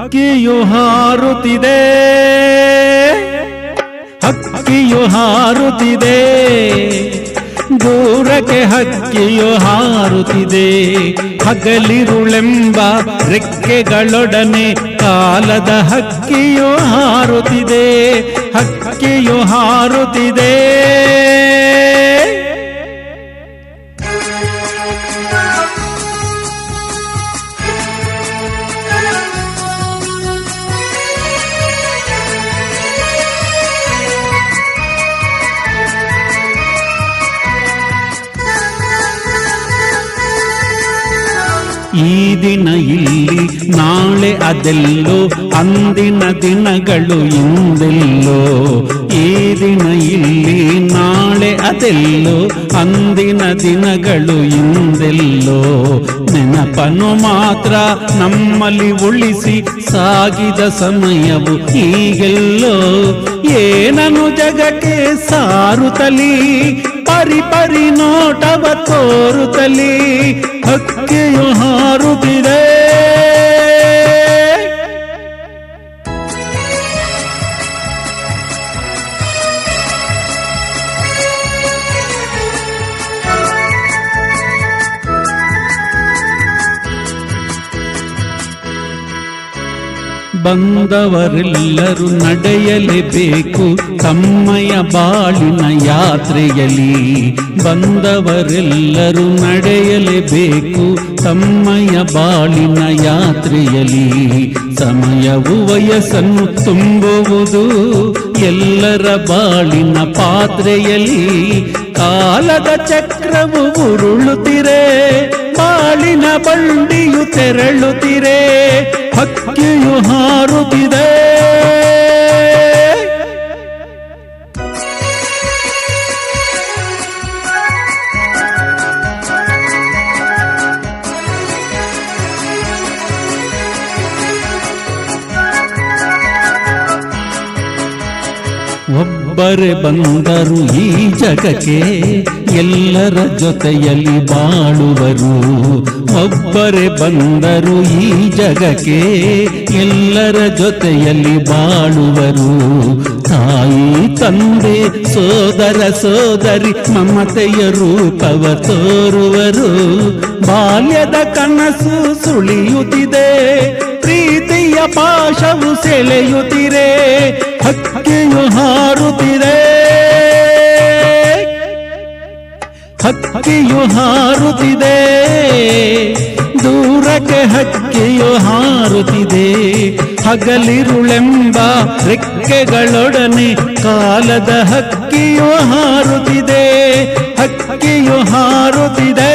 ಹಕ್ಕಿಯು ಹಾರುತ್ತಿದೆ, ಹಕ್ಕಿಯು ಹಾರುತ್ತಿದೆ, ದೂರಕ್ಕೆ ಹಕ್ಕಿಯು ಹಾರುತ್ತಿದೆ. ಹಗಲಿರುಳೆಂಬ ರೆಕ್ಕೆಗಳೊಡನೆ ಕಾಲದ ಹಕ್ಕಿಯು ಹಾರುತ್ತಿದೆ, ಹಕ್ಕಿಯು ಹಾರುತ್ತಿದೆ. ಈ ದಿನ ಇಲ್ಲಿ ನಾಳೆ ಅದೆಲ್ಲೋ, ಅಂದಿನ ದಿನಗಳು ಇಂದೆಲ್ಲೋ. ಈ ದಿನ ಇಲ್ಲಿ ನಾಳೆ ಅದೆಲ್ಲೋ, ಅಂದಿನ ದಿನಗಳು ಇಂದೆಲ್ಲೋ. ನೆನಪನ್ನು ಮಾತ್ರ ನಮ್ಮಲ್ಲಿ ಉಳಿಸಿ ಸಾಗಿದ ಸಮಯವು ಈಗೆಲ್ಲೋ. ಏನನು ಜಗಕ್ಕೆ ಸಾರುತ್ತಲೀ, ಪರಿ ಪರಿ ನೋಟವ ತೋರುತ್ತಲೀ, ಹಕ್ಕಿಯು ಹಾರುತ್ತಿದೆ. ಬಂದವರೆಲ್ಲರೂ ನಡೆಯಲೇಬೇಕು ತಮ್ಮಯ ಬಾಳಿನ ಯಾತ್ರೆಯಲ್ಲಿ. ಬಂದವರೆಲ್ಲರೂ ನಡೆಯಲೇಬೇಕು ತಮ್ಮಯ ಬಾಳಿನ ಯಾತ್ರೆಯಲ್ಲಿ. ಸಮಯವು ವಯಸ್ಸನ್ನು ತುಂಬುವುದು ಎಲ್ಲರ ಬಾಳಿನ ಪಾತ್ರೆಯಲ್ಲಿ. ಕಾಲದ ಚಕ್ರವು ಉರುಳುತ್ತಿರೆ, ಬಾಳಿನ ಬಂಡಿಯು ತೆರಳುತ್ತಿರೆ, ಹಕ್ಕಿಯು ಹಾರುತ್ತಿದೆ. ಒಬ್ಬರೇ ಬಂದರು ಈ ಜಗಕ್ಕೆ, ಎಲ್ಲರ ಜೊತೆಯಲ್ಲಿ ಬಾಳುವರು. ಒಬ್ಬರೇ ಬಂದರು ಈ ಜಗಕ್ಕೆ, ಎಲ್ಲರ ಜೊತೆಯಲ್ಲಿ ಬಾಳುವರು. ತಾಯಿ ತಂದೆ ಸೋದರ ಸೋದರಿ ಮಮತೆಯ ರೂಪವ ತೋರುವರು. ಬಾಲ್ಯದ ಕನಸು ಸುಳಿಯುತ್ತಿದೆ, ಪ್ರೀತಿಯ ಪಾಶವು ಸೆಳೆಯುತ್ತಿರೆ, ಹಕ್ಕಿಯು ಹಾರುತ್ತಿದೆ. ಹಕ್ಕಿಯು ಹಾರುತ್ತಿದೆ, ದೂರಕ್ಕೆ ಹಕ್ಕಿಯು ಹಾರುತ್ತಿದೆ. ಹಗಲಿರುಳೆಂಬ ರೆಕ್ಕೆಗಳೊಡನೆ ಕಾಲದ ಹಕ್ಕಿಯು ಹಾರುತ್ತಿದೆ, ಹಕ್ಕಿಯು ಹಾರುತ್ತಿದೆ.